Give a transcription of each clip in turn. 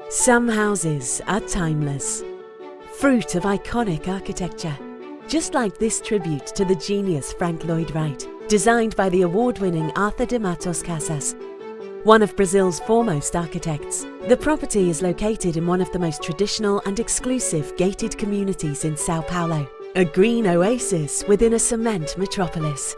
Some houses are timeless, fruit of iconic architecture, just like this tribute to the genius Frank Lloyd Wright, designed by the award-winning Arthur de Matos Casas, one of Brazil's foremost architects. The property is located in one of the most traditional and exclusive gated communities in São Paulo, a green oasis within a cement metropolis.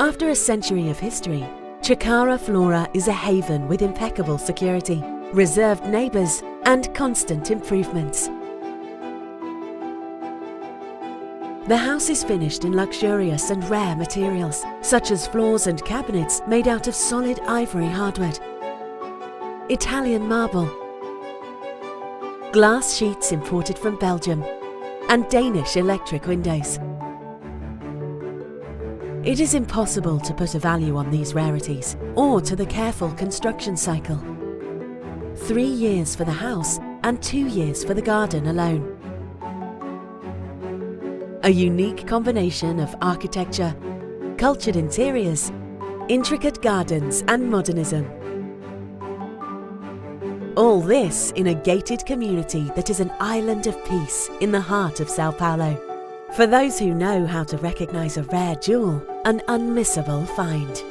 After a century of history, Chácara Flora is a haven with impeccable security, reserved neighbours and constant improvements. The house is finished in luxurious and rare materials, such as floors and cabinets made out of solid ivory hardwood, Italian marble, glass sheets imported from Belgium, and Danish electric windows. It is impossible to put a value on these rarities or to the careful construction cycle. 3 years for the house and 2 years for the garden alone. A unique combination of architecture, cultured interiors, intricate gardens and modernism. All this in a gated community that is an island of peace in the heart of São Paulo. For those who know how to recognize a rare jewel, an unmissable find.